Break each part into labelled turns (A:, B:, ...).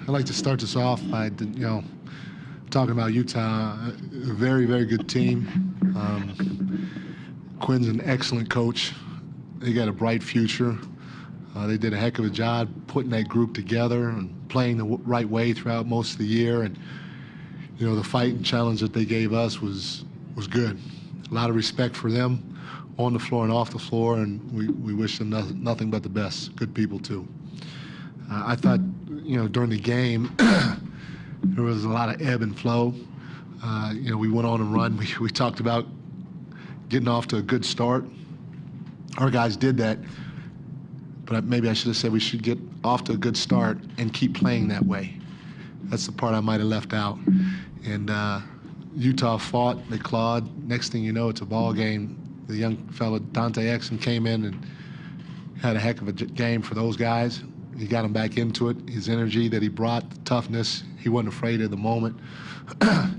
A: I'd like to start this off by, talking about Utah. A very, very good team. Quinn's an excellent coach. They got a bright future. They did a heck of a job putting that group together and playing the right way throughout most of the year. And, the fight and challenge that they gave us was good. A lot of respect for them on the floor and off the floor, and we wish them nothing but the best. Good people, too. I thought, during the game, there was a lot of ebb and flow. We went on a run. We talked about getting off to a good start. Our guys did that, but maybe I should have said we should get off to a good start and keep playing that way. That's the part I might have left out. And Utah fought, they clawed. Next thing you know, it's a ball game. The young fella, Dante Exum, came in and had a heck of a game for those guys. He got him back into it. His energy that he brought, the toughness, he wasn't afraid of the moment,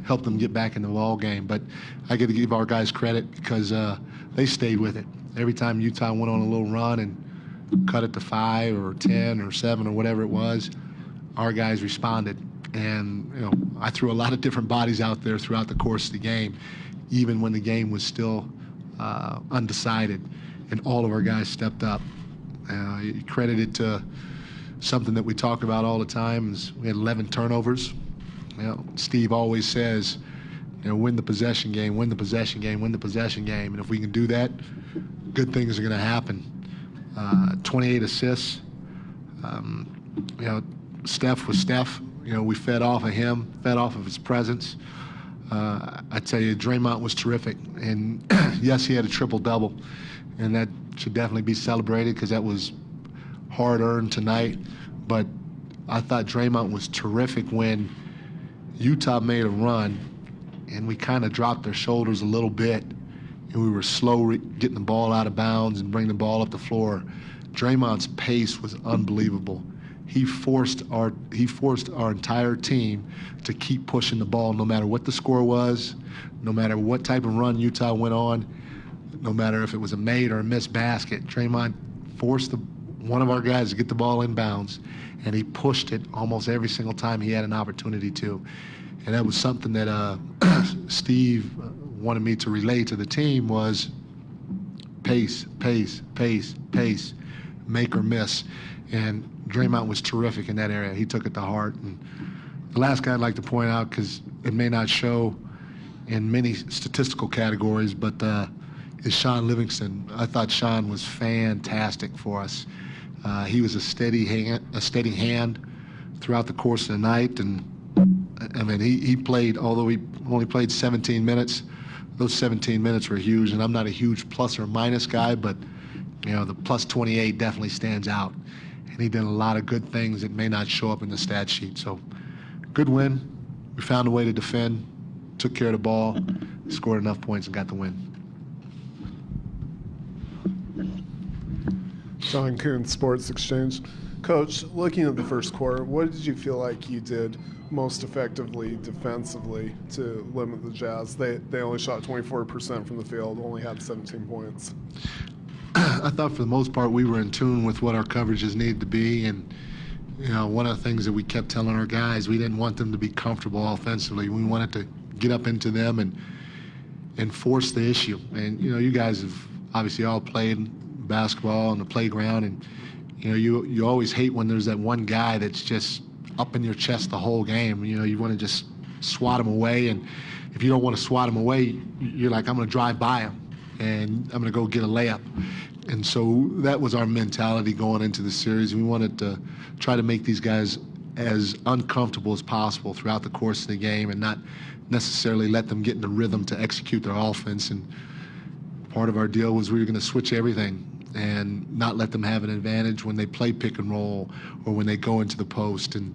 A: helped them get back in the ball game. But I got to give our guys credit because they stayed with it. Every time Utah went on a little run and cut it to 5 or 10 or 7 or whatever it was, our guys responded. And, I threw a lot of different bodies out there throughout the course of the game, even when the game was still undecided, and all of our guys stepped up. You credit it to something that we talk about all the time is we had 11 turnovers. Steve always says, win the possession game, win the possession game, win the possession game. And if we can do that, good things are going to happen. 28 assists. Steph was Steph. We fed off of him, fed off of his presence. I tell you, Draymond was terrific. And yes, he had a triple-double. And that should definitely be celebrated because that was hard-earned tonight. But I thought Draymond was terrific when Utah made a run and we kind of dropped their shoulders a little bit and we were slow getting the ball out of bounds and bringing the ball up the floor. Draymond's pace was unbelievable. He forced our entire team to keep pushing the ball no matter what the score was, no matter what type of run Utah went on, no matter if it was a made or a missed basket. Draymond forced one of our guys to get the ball in bounds, and he pushed it almost every single time he had an opportunity to. And that was something that Steve wanted me to relay to the team was pace, pace, pace, pace, make or miss. And Draymond was terrific in that area. He took it to heart. And the last guy I'd like to point out, because it may not show in many statistical categories, but is Sean Livingston. I thought Sean was fantastic for us. He was a steady hand throughout the course of the night. And I mean, he played, although he only played 17 minutes, those 17 minutes were huge. And I'm not a huge plus or minus guy, but the plus 28 definitely stands out. And he did a lot of good things that may not show up in the stat sheet. So good win. We found a way to defend, took care of the ball, scored enough points and got the win.
B: Sean Coon, Sports Exchange. Coach, looking at the first quarter, what did you feel like you did most effectively defensively to limit the Jazz? They only shot 24% from the field, only had 17 points.
A: I thought for the most part we were in tune with what our coverages needed to be, and one of the things that we kept telling our guys, we didn't want them to be comfortable offensively. We wanted to get up into them and force the issue. And you guys have obviously all played basketball on the playground, and you always hate when there's that one guy that's just up in your chest the whole game. You want to just swat him away, and if you don't want to swat him away, you're like, I'm going to drive by him and I'm going to go get a layup. And so that was our mentality going into the series. We wanted to try to make these guys as uncomfortable as possible throughout the course of the game and not necessarily let them get in the rhythm to execute their offense. And part of our deal was we were going to switch everything and not let them have an advantage when they play pick and roll or when they go into the post. And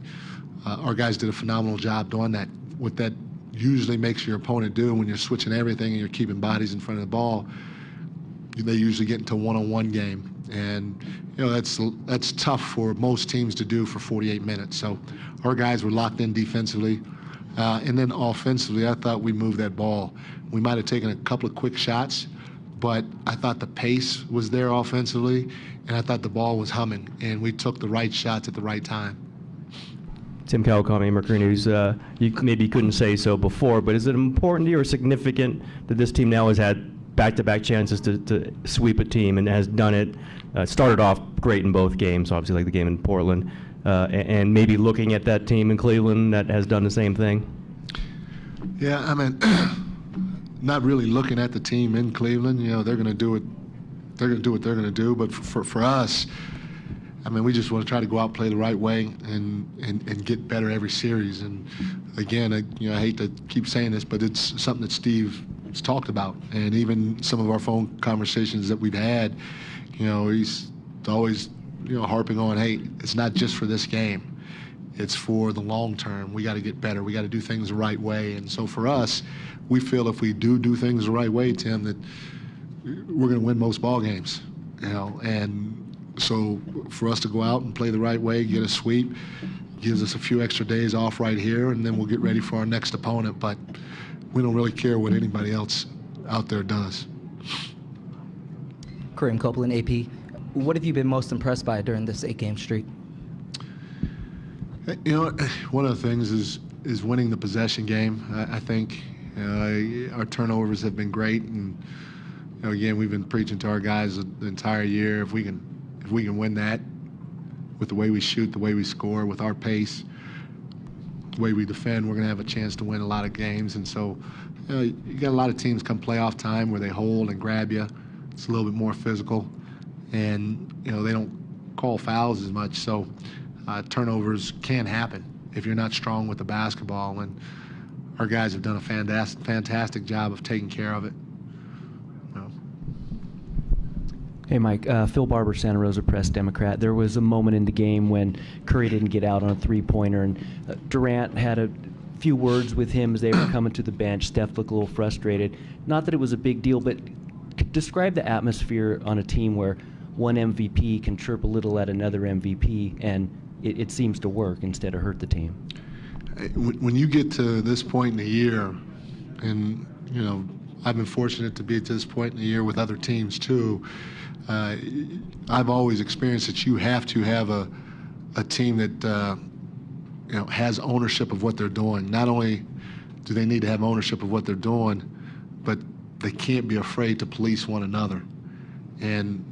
A: our guys did a phenomenal job doing that. What that usually makes your opponent do when you're switching everything and you're keeping bodies in front of the ball, they usually get into a one-on-one game. And that's tough for most teams to do for 48 minutes. So our guys were locked in defensively. And then offensively, I thought we moved that ball. We might have taken a couple of quick shots, but I thought the pace was there offensively, and I thought the ball was humming, and we took the right shots at the right time.
C: Tim Kawakami, Mercury News. You maybe couldn't say so before, but is it important to you or significant that this team now has had back-to-back chances to sweep a team and has done it? Started off great in both games, obviously, like the game in Portland, and maybe looking at that team in Cleveland that has done the same thing?
A: Yeah, I mean, not really looking at the team in Cleveland. You know, they're going to do it. They're going to do what they're going to do. But for us, I mean, we just want to try to go out, play the right way, and get better every series. And again, I hate to keep saying this, but it's something that Steve has talked about, and even some of our phone conversations that we've had. You know, he's always, harping on, hey, it's not just for this game. It's for the long term. We got to get better. We got to do things the right way. And so for us, we feel if we do things the right way, Tim, that we're going to win most ball games. And so for us to go out and play the right way, get a sweep, gives us a few extra days off right here, and then we'll get ready for our next opponent. But we don't really care what anybody else out there does.
D: Kareem Copeland, AP. What have you been most impressed by during this 8-game streak?
A: One of the things is winning the possession game. I think our turnovers have been great, and again, we've been preaching to our guys the entire year. If we can win that with the way we shoot, the way we score, with our pace, the way we defend, we're going to have a chance to win a lot of games. And so, you got a lot of teams come playoff time where they hold and grab you. It's a little bit more physical, and they don't call fouls as much. So. Turnovers can happen if you're not strong with the basketball, and our guys have done a fantastic job of taking care of it.
E: Hey, Mike. Phil Barber, Santa Rosa Press Democrat. There was a moment in the game when Curry didn't get out on a three-pointer, and Durant had a few words with him as they were coming to the bench. Steph looked a little frustrated. Not that it was a big deal, but describe the atmosphere on a team where one MVP can chirp a little at another MVP, and it seems to work instead of hurt the team.
A: When you get to this point in the year, and I've been fortunate to be at this point in the year with other teams too, I've always experienced that you have to have a team that has ownership of what they're doing. Not only do they need to have ownership of what they're doing, but they can't be afraid to police one another. And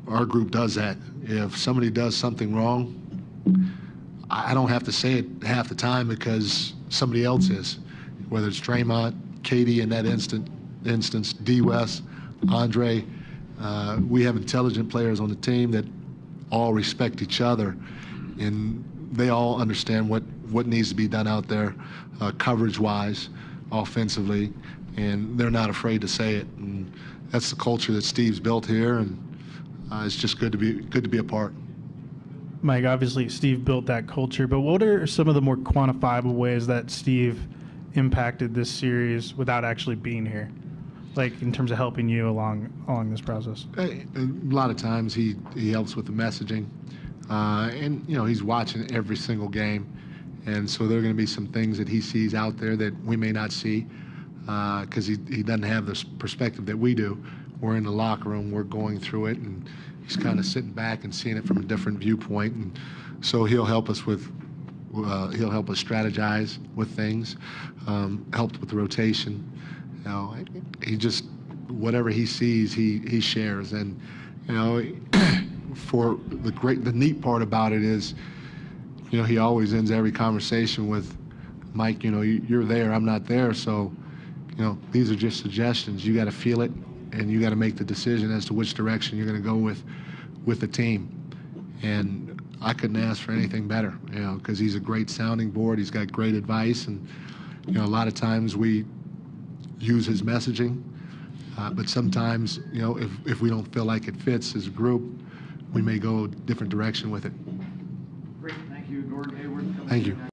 A: our group does that. If somebody does something wrong, I don't have to say it half the time because somebody else is, whether it's Draymond, Katie in that instance, D. West, Andre. We have intelligent players on the team that all respect each other, and they all understand what needs to be done out there, coverage-wise, offensively, and they're not afraid to say it. And that's the culture that Steve's built here, and it's just good to be a part.
F: Mike, obviously Steve built that culture, but what are some of the more quantifiable ways that Steve impacted this series without actually being here, like in terms of helping you along this process?
A: A lot of times he helps with the messaging, and he's watching every single game, and so there are going to be some things that he sees out there that we may not see because he doesn't have the perspective that we do. We're in the locker room, we're going through it, and he's kind of sitting back and seeing it from a different viewpoint, and so he'll help us strategize with things, helped with the rotation. He just, whatever he sees, he shares, and for the neat part about it is, he always ends every conversation with, Mike, you're there, I'm not there, so these are just suggestions. You got to feel it, and you got to make the decision as to which direction you're going to go with the team. And I couldn't ask for anything better, because he's a great sounding board. He's got great advice, and a lot of times we use his messaging, but sometimes if we don't feel like it fits as a group, we may go a different direction with it.
G: Great, thank you, Gordon Hayward.
A: Thank you.